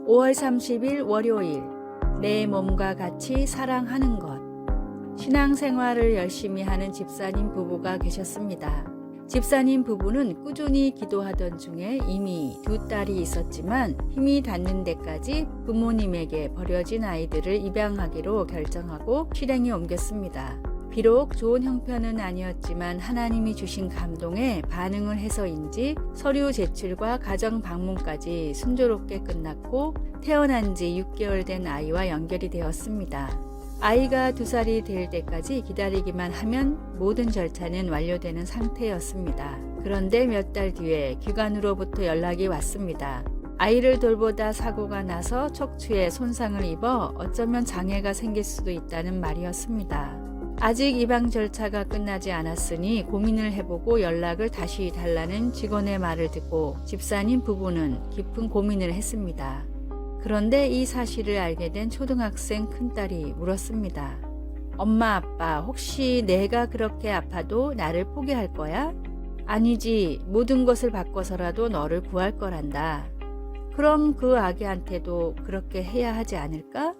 5월 30일 월요일, 내 몸과 같이 사랑하는 것. 신앙생활을 열심히 하는 집사님 부부가 계셨습니다. 집사님 부부는 꾸준히 기도하던 중에 이미 2딸이 있었지만 힘이 닿는 데까지 부모님에게 버려진 아이들을 입양하기로 결정하고 실행에 옮겼습니다. 비록 좋은 형편은 아니었지만 하나님이 주신 감동에 반응을 해서인지 서류 제출과 가정 방문까지 순조롭게 끝났고 태어난 지 6개월 된 아이와 연결이 되었습니다. 아이가 2살이 될 때까지 기다리기만 하면 모든 절차는 완료되는 상태였습니다. 그런데 몇 달 뒤에 기관으로부터 연락이 왔습니다. 아이를 돌보다 사고가 나서 척추에 손상을 입어 어쩌면 장애가 생길 수도 있다는 말이었습니다. 아직 입양 절차가 끝나지 않았으니 고민을 해보고 연락을 다시 달라는 직원의 말을 듣고 집사님 부부는 깊은 고민을 했습니다. 그런데 이 사실을 알게 된 초등학생 큰딸이 물었습니다. 엄마, 아빠, 혹시 내가 그렇게 아파도 나를 포기할 거야? 아니지, 모든 것을 바꿔서라도 너를 구할 거란다. 그럼 그 아기한테도 그렇게 해야 하지 않을까?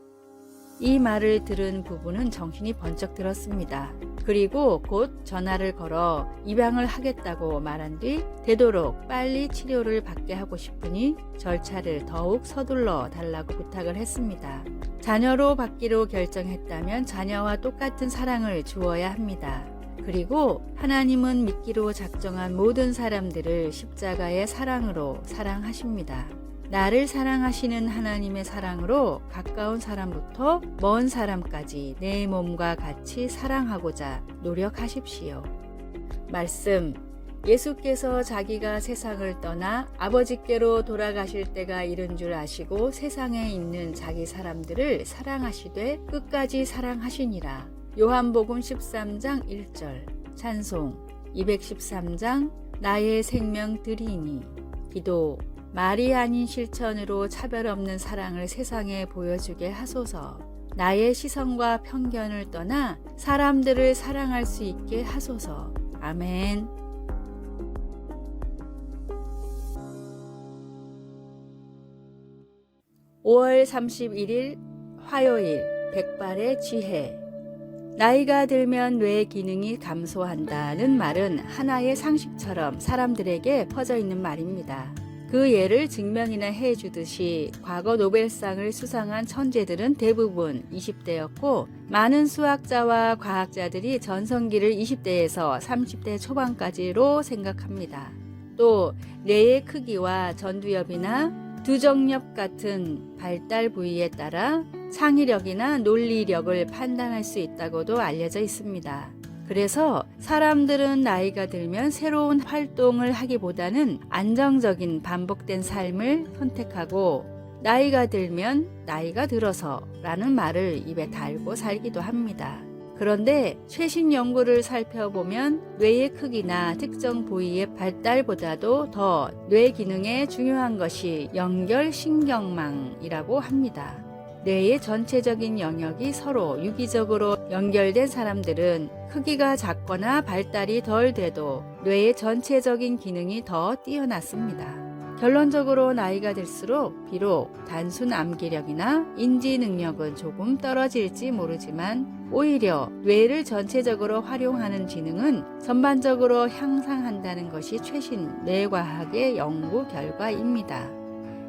이 말을 들은 부부는 정신이 번쩍 들었습니다. 그리고 곧 전화를 걸어 입양을 하겠다고 말한 뒤 되도록 빨리 치료를 받게 하고 싶으니 절차를 더욱 서둘러 달라고 부탁을 했습니다. 자녀로 받기로 결정했다면 자녀와 똑같은 사랑을 주어야 합니다. 그리고 하나님은 믿기로 작정한 모든 사람들을 십자가의 사랑으로 사랑하십니다. 나를 사랑하시는 하나님의 사랑으로 가까운 사람부터 먼 사람까지 내 몸과 같이 사랑하고자 노력하십시오. 말씀, 예수께서 자기가 세상을 떠나 아버지께로 돌아가실 때가 이른 줄 아시고 세상에 있는 자기 사람들을 사랑하시되 끝까지 사랑하시니라. 요한복음 13장 1절. 찬송 213장 나의 생명 드리니. 기도, 말이 아닌 실천으로 차별 없는 사랑을 세상에 보여주게 하소서. 나의 시선과 편견을 떠나 사람들을 사랑할 수 있게 하소서. 아멘. (5월 31일) 화요일, 백발의 지혜. 나이가 들면 뇌 기능이 감소한다는 말은 하나의 상식처럼 사람들에게 퍼져 있는 말입니다. 그 예를 증명이나 해주듯이 과거 노벨상을 수상한 천재들은 대부분 20대였고 많은 수학자와 과학자들이 전성기를 20대에서 30대 초반까지로 생각합니다. 또 뇌의 크기와 전두엽이나 두정엽 같은 발달 부위에 따라 창의력이나 논리력을 판단할 수 있다고도 알려져 있습니다. 그래서 사람들은 나이가 들면 새로운 활동을 하기보다는 안정적인 반복된 삶을 선택하고 나이가 들면 나이가 들어서 라는 말을 입에 달고 살기도 합니다. 그런데 최신 연구를 살펴보면 뇌의 크기나 특정 부위의 발달보다도 더 뇌 기능에 중요한 것이 연결신경망이라고 합니다. 뇌의 전체적인 영역이 서로 유기적으로 연결된 사람들은 크기가 작거나 발달이 덜 돼도 뇌의 전체적인 기능이 더 뛰어났습니다. 결론적으로 나이가 들수록 비록 단순 암기력이나 인지 능력은 조금 떨어질지 모르지만 오히려 뇌를 전체적으로 활용하는 지능은 전반적으로 향상한다는 것이 최신 뇌과학의 연구 결과입니다.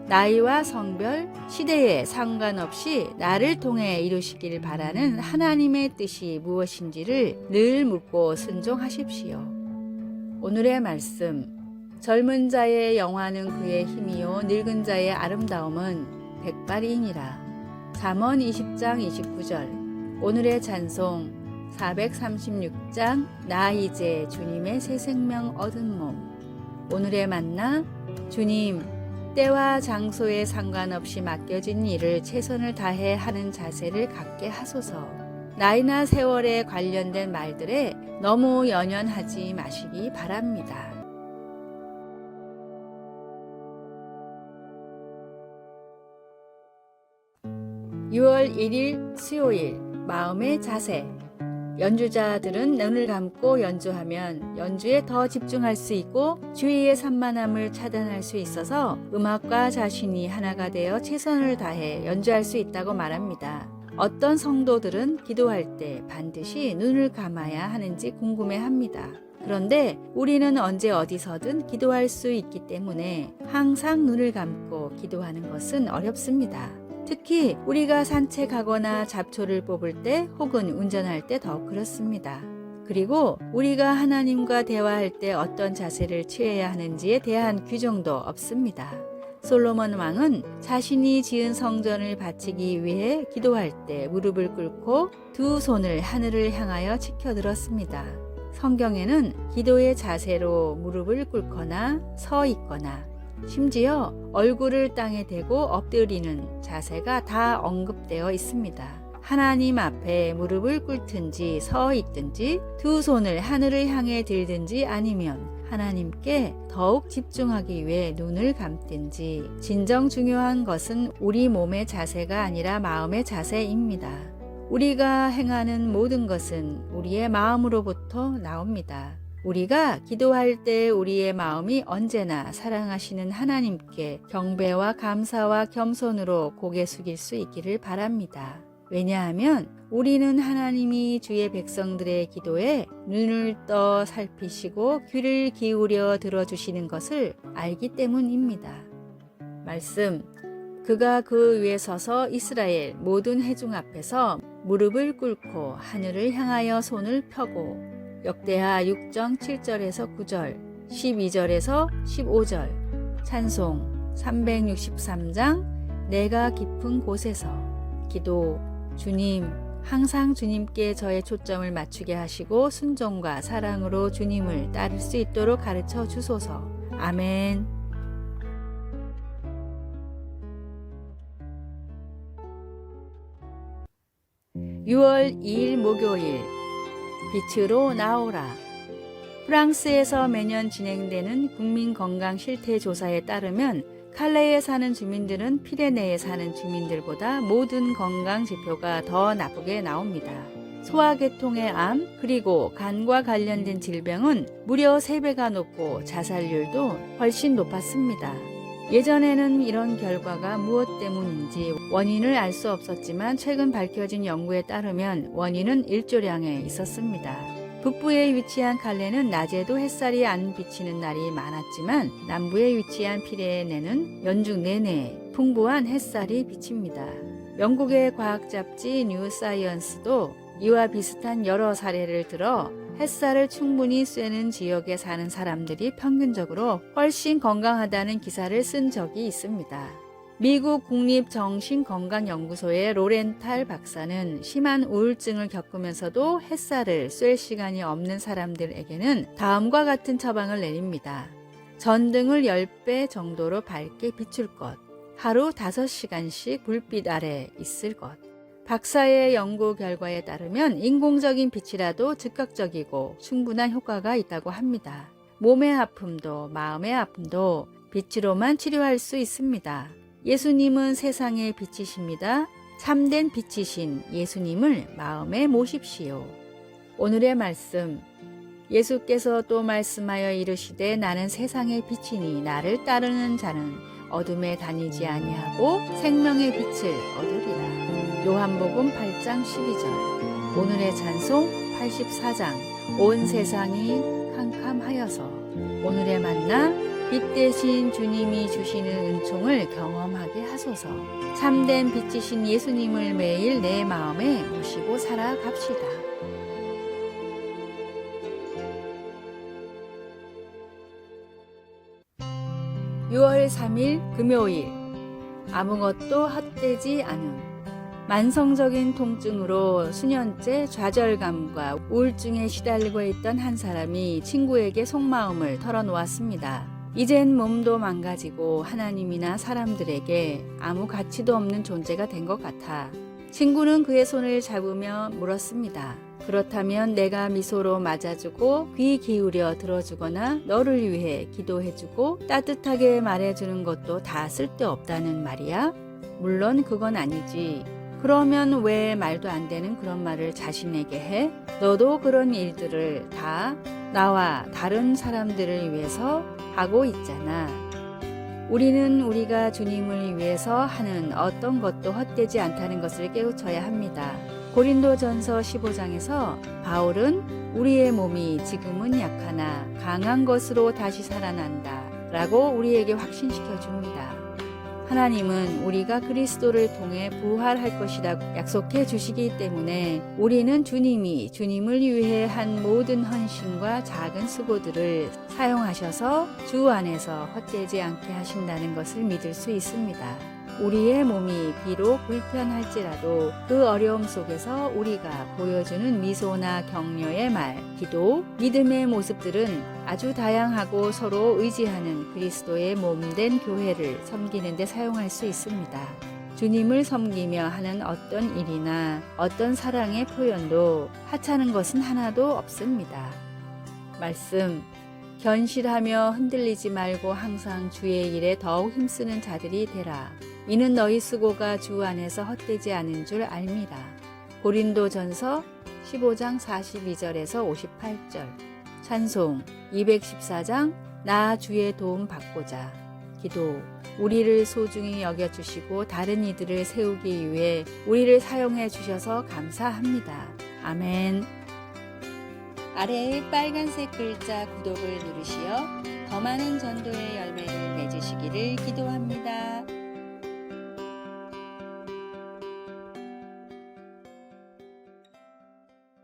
나이와 성별, 시대에 상관없이 나를 통해 이루시길 바라는 하나님의 뜻이 무엇인지를 늘 묻고 순종하십시오. 오늘의 말씀, 젊은 자의 영화는 그의 힘이요 늙은 자의 아름다움은 백발이니라. 잠언 20장 29절. 오늘의 찬송 436장 나 이제 주님의 새 생명 얻은 몸. 오늘의 만나, 주님, 때와 장소에 상관없이 맡겨진 일을 최선을 다해 하는 자세를 갖게 하소서. 나이나 세월에 관련된 말들에 너무 연연하지 마시기 바랍니다. 6월 1일 수요일, 마음의 자세. 연주자들은 눈을 감고 연주하면 연주에 더 집중할 수 있고 주위의 산만함을 차단할 수 있어서 음악과 자신이 하나가 되어 최선을 다해 연주할 수 있다고 말합니다. 어떤 성도들은 기도할 때 반드시 눈을 감아야 하는지 궁금해합니다. 그런데 우리는 언제 어디서든 기도할 수 있기 때문에 항상 눈을 감고 기도하는 것은 어렵습니다. 특히 우리가 산책하거나 잡초를 뽑을 때 혹은 운전할 때 더 그렇습니다. 그리고 우리가 하나님과 대화할 때 어떤 자세를 취해야 하는지에 대한 규정도 없습니다. 솔로몬 왕은 자신이 지은 성전을 바치기 위해 기도할 때 무릎을 꿇고 두 손을 하늘을 향하여 치켜들었습니다. 성경에는 기도의 자세로 무릎을 꿇거나 서 있거나 심지어 얼굴을 땅에 대고 엎드리는 자세가 다 언급되어 있습니다. 하나님 앞에 무릎을 꿇든지 서 있든지 두 손을 하늘을 향해 들든지 아니면 하나님께 더욱 집중하기 위해 눈을 감든지 진정 중요한 것은 우리 몸의 자세가 아니라 마음의 자세입니다. 우리가 행하는 모든 것은 우리의 마음으로부터 나옵니다. 우리가 기도할 때 우리의 마음이 언제나 사랑하시는 하나님께 경배와 감사와 겸손으로 고개 숙일 수 있기를 바랍니다. 왜냐하면 우리는 하나님이 주의 백성들의 기도에 눈을 떠 살피시고 귀를 기울여 들어주시는 것을 알기 때문입니다. 말씀, 그가 그 위에 서서 이스라엘 모든 회중 앞에서 무릎을 꿇고 하늘을 향하여 손을 펴고 역대하 6장 7절에서 9절, 12절에서 15절, 찬송 363장 내가 깊은 곳에서 기도. 주님, 항상 주님께 저의 초점을 맞추게 하시고 순종과 사랑으로 주님을 따를 수 있도록 가르쳐 주소서. 아멘. 6월 2일 목요일, 빛으로 나오라. 프랑스에서 매년 진행되는 국민건강실태조사에 따르면 칼레에 사는 주민들은 피레네에 사는 주민들보다 모든 건강 지표가 더 나쁘게 나옵니다. 소화계통의 암 그리고 간과 관련된 질병은 무려 3배가 높고 자살률도 훨씬 높았습니다. 예전에는 이런 결과가 무엇 때문인지 원인을 알 수 없었지만 최근 밝혀진 연구에 따르면 원인은 일조량에 있었습니다. 북부에 위치한 칼레는 낮에도 햇살이 안 비치는 날이 많았지만 남부에 위치한 피레네는 연중 내내 풍부한 햇살이 비칩니다. 영국의 과학 잡지 뉴 사이언스도 이와 비슷한 여러 사례를 들어 햇살을 충분히 쐬는 지역에 사는 사람들이 평균적으로 훨씬 건강하다는 기사를 쓴 적이 있습니다. 미국 국립정신건강연구소의 로렌탈 박사는 심한 우울증을 겪으면서도 햇살을 쐴 시간이 없는 사람들에게는 다음과 같은 처방을 내립니다. 전등을 10배 정도로 밝게 비출 것, 하루 5시간씩 불빛 아래 있을 것. 박사의 연구 결과에 따르면 인공적인 빛이라도 즉각적이고 충분한 효과가 있다고 합니다. 몸의 아픔도 마음의 아픔도 빛으로만 치료할 수 있습니다. 예수님은 세상의 빛이십니다. 참된 빛이신 예수님을 마음에 모십시오. 오늘의 말씀, 예수께서 또 말씀하여 이르시되 나는 세상의 빛이니 나를 따르는 자는 어둠에 다니지 아니하고 생명의 빛을 얻으리라. 요한복음 8장 12절. 오늘의 찬송 84장. 온 세상이 캄캄하여서. 오늘의 만나, 빛 대신 주님이 주시는 은총을 경험하게 하소서. 참된 빛이신 예수님을 매일 내 마음에 모시고 살아갑시다. (6월 3일) 금요일. 아무것도 헛되지 않음. 만성적인 통증으로 수년째 좌절감과 우울증에 시달리고 있던 한 사람이 친구에게 속마음을 털어놓았습니다. 이젠 몸도 망가지고 하나님이나 사람들에게 아무 가치도 없는 존재가 된 것 같아. 친구는 그의 손을 잡으며 물었습니다. 그렇다면 내가 미소로 맞아주고 귀 기울여 들어주거나 너를 위해 기도해주고 따뜻하게 말해주는 것도 다 쓸데없다는 말이야? 물론 그건 아니지. 그러면 왜 말도 안 되는 그런 말을 자신에게 해? 너도 그런 일들을 다 나와 다른 사람들을 위해서 하고 있잖아. 우리는 우리가 주님을 위해서 하는 어떤 것도 헛되지 않다는 것을 깨우쳐야 합니다. 고린도전서 15장에서 바울은 우리의 몸이 지금은 약하나 강한 것으로 다시 살아난다 라고 우리에게 확신시켜 줍니다. 하나님은 우리가 그리스도를 통해 부활할 것이라고 약속해 주시기 때문에 우리는 주님이 주님을 위해 한 모든 헌신과 작은 수고들을 사용하셔서 주 안에서 헛되지 않게 하신다는 것을 믿을 수 있습니다. 우리의 몸이 비록 불편할지라도 그 어려움 속에서 우리가 보여주는 미소나 격려의 말, 기도, 믿음의 모습들은 아주 다양하고 서로 의지하는 그리스도의 몸된 교회를 섬기는 데 사용할 수 있습니다. 주님을 섬기며 하는 어떤 일이나 어떤 사랑의 표현도 하찮은 것은 하나도 없습니다. 말씀, 견실하며 흔들리지 말고 항상 주의 일에 더욱 힘쓰는 자들이 되라. 이는 너희 수고가 주 안에서 헛되지 않은 줄 알미라. 고린도전서 15장 42절에서 58절. 찬송 214장 나 주의 도움 받고자. 기도 우리를 소중히 여겨주시고 다른 이들을 세우기 위해 우리를 사용해 주셔서 감사합니다. 아멘. 아래의 빨간색 글자 구독을 누르시어 더 많은 전도의 열매를 맺으시기를 기도합니다.